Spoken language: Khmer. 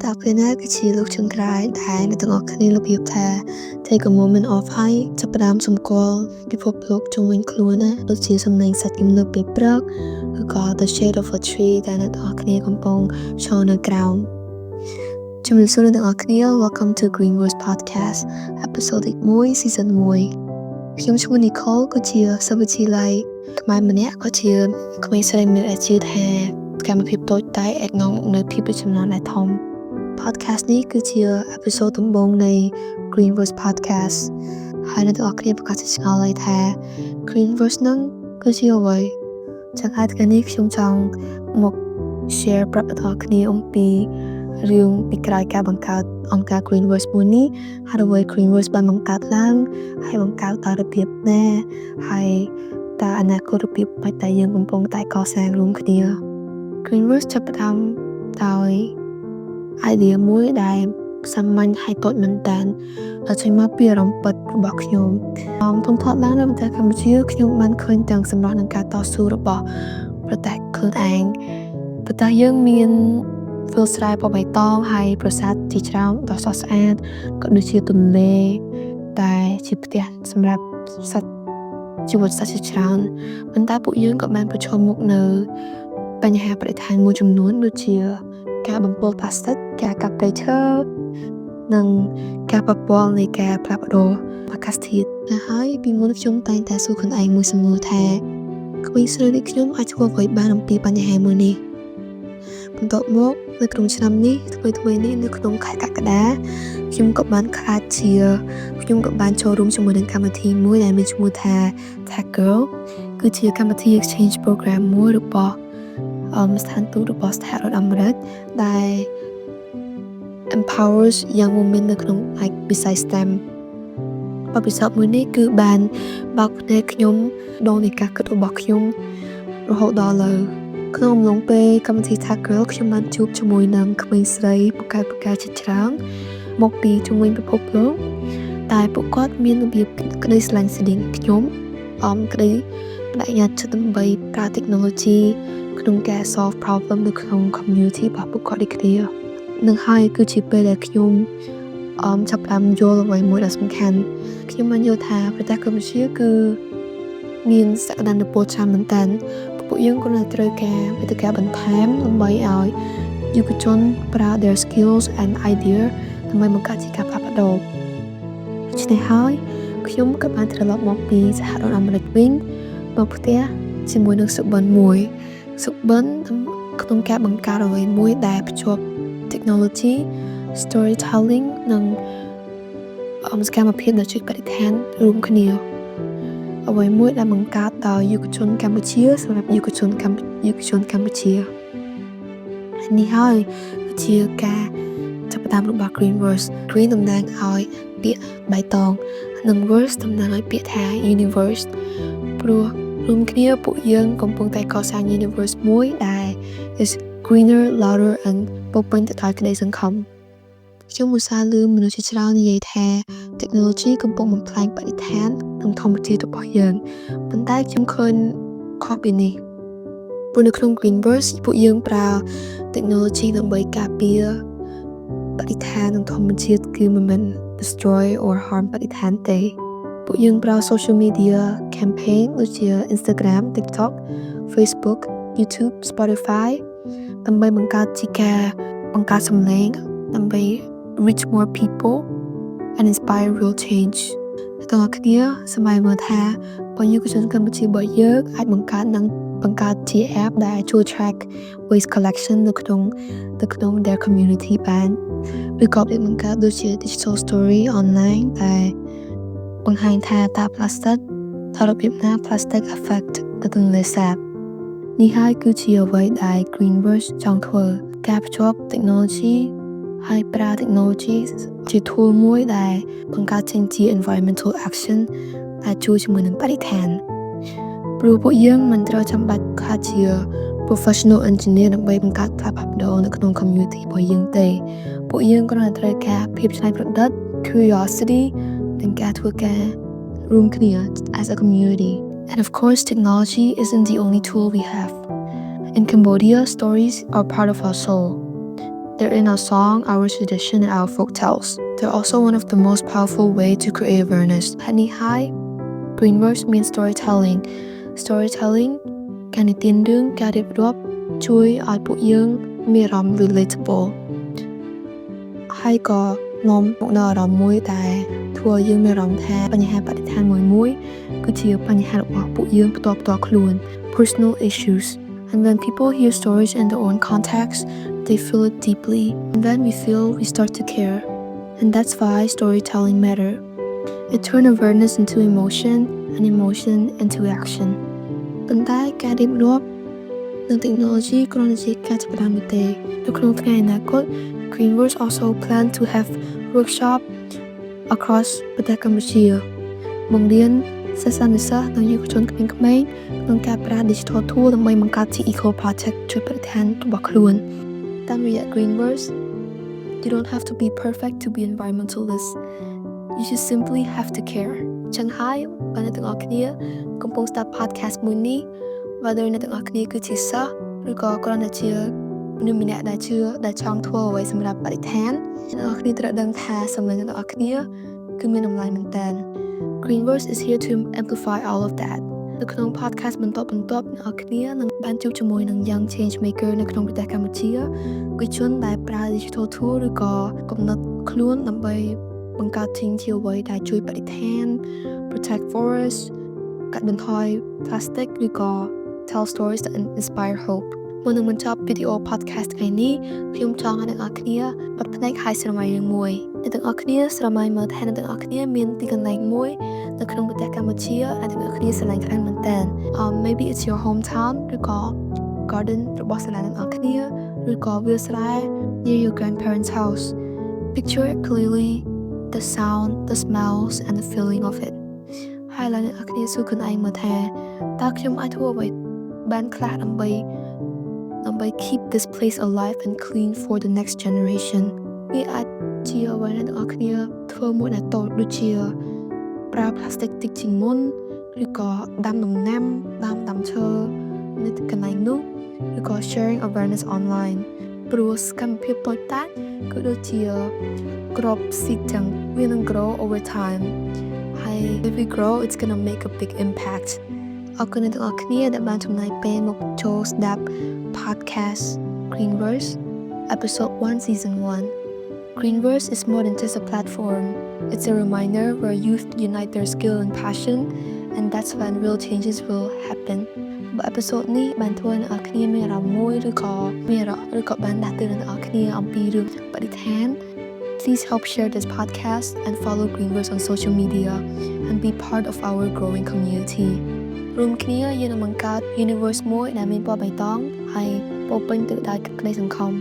Tạoពេលណាគឺជាលោកចុងក្រោយដែលអ្នកទាំងអស់គ្នារបៀបថា take a moment off ហើយចាប់ផ្ដើមសម្គាល់ពិភពលោកជុំវិញខ្លួនណាដូចជាសំឡេងសត្វគំនិតពេលព្រឹកឬក៏ the shade of a tree ដែលអ្នកទាំងអស់គ្នាកំពុងឈរនៅក្រោមជំរាបសួរអ្នកទាំងអស់គ្នា Welcome to Green Voice Podcast episode 1 season 1ខ្ញុំឈ្មោះ Nicole គឺជាសិស្សវិទ្យាល័យខ្មែរម្នាក់ក៏ជាក្មេងស្រីម្នាក់ដែលជឿថាកម្មភាពតូចតាចអាចនាំមកនូវភាពរីកចម្រើនដែលធំ podcast នេះគឺជា episode ដំបូងនៃ Green Voice Podcast ហើយអ្នកទាំងអស់គ្នាប្រកាសជាឆ្ងល់ហើយថា Green Voice នឹងគឺជាអ្វីចឹងហើយថ្ងៃនេះខ្ញុំចង់មក share ប្រាប់អ្នកទាំងអស់គ្នាអំពីរឿងពីក្រោយការបង្កើតអង្គការ Green Voice មួយនេះហើយអ្វី Green Voice បានបង្កើតឡើងហើយបង្កើតតាមរបៀបណាហើយតើអនាគតរបៀបបែបដែលយើងកំពុងតែកសាងរួមគ្នា Green Voice ចាប់ផ្ដើមដោយ idea មួយដែលសាមញ្ញហើយតូចមែនតើដែលចេញមកពីអារម្មណ៍ពិតរបស់ខ្ញុំធំធាត់ឡើងនៅប្រទេសកម្ពុជាខ្ញុំបានឃើញទាំងសម្រស់នឹងការតស៊ូរបស់ប្រទេសខ្លួនឯងប្រទេសយើងមានហ្វឹលស្រែពណ៌បៃតងហើយប្រាសាទជាច្រើនដ៏ស្រស់ស្អាតក៏ដូចជាទន្លេតែជាផ្ទះសម្រាប់សត្វជីវិតសត្វជាច្រើនប៉ុន្តែពួកយើងក៏បានប្រឈមមុខនៅបញ្ហាបរិស្ថានមួយចំនួនដូចជាការបំពុលផ្លាស្ទិកការកាប់ព្រៃឈើនិងការប៉ះពាល់នៃការផ្លាស់ប្ដូរអាកាសធាតុហើយពីមុនខ្ញុំតែងតែសួរខ្លួនឯងមួយសំណួរថាក្មេងស្រីដូចខ្ញុំអាចធ្វើអ្វីបានអំពីបញ្ហាមួយនេះបន្ទាប់មកនៅក្នុងឆ្នាំនេះថ្មីនេះនៅក្នុងខែកក្កដាខ្ញុំក៏បានចូលរួមជាមួយនឹងកម្មវិធីមួយដែលមានឈ្មោះថា Tech Girl គឺជាកម្មវិធី exchange program មួយរបស់ស្ថានទូតរបស់សហរដ្ឋអាមេរិកដែល empowers young women នៅក្នុងវិស័យ STEM បទពិសោធន៍មួយនេះគឺបានបើកភ្នែកខ្ញុំដល់នៃការគិតរបស់ខ្ញុំរហូតដល់លើក្នុងអំឡុងពេលកម្មវិធី Tech Girl ខ្ញុំបានជួបជាមួយនឹងក្មេងស្រីពូកែជាច្រើនមកពីជុំវិញពិភពលោកតែពួកគាត់មានរបៀបក្តីស្រឡាញ់ស្តីខ្ញុំក្តីបដិញ្ញាចិត្តដើម្បីប្រើ technology ក្នុងការ solve problem នៅក្នុង community របស់ពួកគាត់ដូចគ្នានឹងហើយគឺជាពេលដែលខ្ញុំចាប់ផ្ដើមយល់អ្វីមួយដ៏សំខាន់ខ្ញុំបានយល់ថាប្រទេសកម្ពុជាគឺមានសក្តានុពលច្រើនមែនទែនពួកយើងក៏ត្រូវការវេទិកាបន្ថែមដើម្បីឲ្យយុវជនប្រើ their skills and idea ដើម្បីបង្កើតជាការផ្លាស់ប្ដូរដូច្នេះហើយខ្ញុំក៏បានត្រឡប់មកពីសហរដ្ឋអាមេរិកវិញមកផ្ទះជាមួយនឹងសុបិនមួយក្នុងការបង្កើតអ្វីមួយដែលភ្ជាប់ technology storytelling និងសកម្មភាពដ៏ជួយបរិស្ថានរួមគ្នាអ្វីមួយដែលបង្កើតដោយយុវជនកម្ពុជាសម្រាប់យុវជនកម្ពុជានេះហើយគឺជាការចាប់ផ្ដើមរបស់ Green Voice Green តំណាងឲ្យពាក្យបៃតងនិង Voice តំណាងឲ្យពាក្យថា Universe ព្រោះរួមគ្នាពួកយើងកំពុងតែកសាង Universe មួយដែល is greener louder and ពោរពេញទៅដោយក្តីសង្ឃឹមខ្ញុំឧស្សាហ៍ឮមនុស្សជាច្រើននិយាយថា technology កំពុងបំផ្លាញបរិស្ថាននិងធម្មជាតិរបស់យើងប៉ុន្តែខ្ញុំឃើញខុសពីនេះព្រោះនៅក្នុង Green Voice ពួកយើងប្រើ technology ដើម្បីការពារបរិស្ថាននិងធម្មជាតិគឺមិនមែន destroy or harm បរិស្ថានទេពួកយើងប្រើ social media campaign ដូចជា Instagram, TikTok, Facebook, YouTube, Spotify ដើម្បីបង្កើតសំឡេងដើម្បី reach more people and inspire real change តើអ្នកគ្នាសម័យមើលថាបើយុវជនកម្ពុជារបស់យើងអាចបង្កើតជា app ដែលជួយ track waste collection នៅក្នុង their community បានឬក៏បង្កើតដូចជា digital story online ដែលបង្ហាញថាតើ plastic តើរបៀបណា plastic affect ទៅទន្លេសាបនេះហើយគឺជាអ្វីដែល Green Voice ចង់ធ្វើការភ្ជាប់ technology ហើយប្រើ technology ជា tool មួយដែលបង្កើតចេញជា environmental action ដែលជួយជាមួយនឹងបរិស្ថានព្រោះពួកយើងមិនត្រូវចាំបាច់ខាជា professional engineer ដើម្បីបង្កើតការផ្លាស់ប្ដូរនៅក្នុង community របស់យើងទេពួកយើងគ្រាន់តែត្រូវការភាពច្នៃប្រឌិត curiosity និងការធ្វើការរួមគ្នា as a community and of course technology isn't the only tool we have in Cambodia stories are part of our soul They're in our song, our tradition, and our folk tales. They're also one of the most powerful ways to create awareness. Honey High, Greenverse means storytelling. Storytelling ការនិទានរឿងការរៀបរាប់ជួយឲ្យពួកយើងមានអារម្មណ៍ relatable ហើយក៏នាំមកនូវអារម្មណ៍មួយដែលធ្វើឲ្យយើងមានអារម្មណ៍ថាបញ្ហាបរិស្ថានមួយគឺជាបញ្ហារបស់ពួកយើងផ្ទាល់ខ្លួន personal issues. And when people hear stories in their own context, they feel it deeply. And when we feel, we start to care. And that's why storytelling matters. It turns awareness into emotion and emotion into action. ប៉ុន្តែការរៀបរាប់និង technology គ្រាន់តែជាការចាប់ផ្ដើមនោះទេនៅក្នុងថ្ងៃអនាគត Greenverse also plan to have workshop across ប្រទេសកម្ពុជាបង្រៀនសិស្សានុសិស្សនិងយុវជនក្មេងៗក្នុងការប្រើ digital tool ដើម្បីបង្កើតជា eco project ជួយបរិស្ថានរបស់ខ្លួនតាមរយៈ Greenverse you don't have to be perfect to be environmentalist. You just simply have to care. ចឹងហើយបើអ្នកទាំងអស់គ្នាកំពុងស្ដាប់ podcast មួយនេះ whether អ្នកទាំងអស់គ្នាគឺជាសិស្សឬក៏គ្រាន់តែជាមនុស្សម្នាក់ដែលជឿដែលចង់ធ្វើអ្វីសម្រាប់បរិស្ថានអ្នកទាំងអស់គ្នាត្រូវដឹងថាសម្លេងអ្នកទាំងអស់គ្នាគឺមានតម្លៃមែនតើ Greenverse is here to amplify all of that. នៅក្នុង podcast បន្តអ្នកទាំងអស់គ្នានឹងបានជួបជាមួយនឹង young change maker នៅក្នុងប្រទេសកម្ពុជាវិជនដែលប្រើ digital tool ឬក៏កំណត់ខ្លួនដើម្បីបង្កើតជាអ្វីដែលជួយបរិស្ថាន protect forest កាត់បន្ថយ plastic ឬក៏ tell stories that inspire hope មុននឹងបញ្ចប់វីដេអូ podcast ថ្ងៃនេះខ្ញុំចង់ឲ្យអ្នកទាំងអស់គ្នាបិទភ្នែកហើយស្រមៃរឿងមួយអ្នកទាំងអស់គ្នាស្រមៃមើលថាអ្នកទាំងអស់គ្នាមានទីកន្លែងមួយនៅក្នុងប្រទេសកម្ពុជាដែលអ្នកទាំងអស់គ្នាស្រឡាញ់ខ្លាំងមែនតើ maybe it's your hometown ឬក៏ garden របស់សាលាអ្នកទាំងអស់គ្នាឬក៏វាលស្រែ near your grandparents' house. Picture it clearly, the sound, the smells and the feeling of it. ហើយឡើយអ្នកទាំងអស់គ្នាសួរខ្លួនឯងមើលថាតើខ្ញុំអាចធ្វើអ្វីបានខ្លះដើម្បី keep this place alive and clean for the next generation. វាអាចជាអ្វីដែលអ្នកទាំងអស់គ្នាធ្វើមួយដែលតូចដូចជាប្រើ plastic តិចជាងមុនឬក៏ដាំដំណាំដាំឈើនៅកន្លែងនោះឬក៏ sharing awareness online ព្រោះសកម្មភាពតូចតាចគឺដូចជាក្រប seed ចឹងវានឹង grow over time ហើយ if we grow it's gonna make a big impact អរគុណអ្នកទាំងអស់គ្នាដែលបានចំណាយពេលមកចូលស្ដាប់ podcast Greenverse episode 1 season 1. Greenverse is more than just a platform. It's a reminder where youth unite their skill and passion, and that's when real changes will happen. បើ episode នេះបានធ្វើអ្នកនរគ្នាមានអារម្មណ៍មួយឬក៏បានដាស់តឿនអ្នកនរគ្នាអំពីរឿងបរិស្ថាន Please help share this podcast and follow Greenverse on social media and be part of our growing community. រួមគ្នាយើងនឹងបង្កើត universe មួយដែលមានពណ៌បៃតងហើយពោរពេញទៅដោយក្តីសង្ឃឹម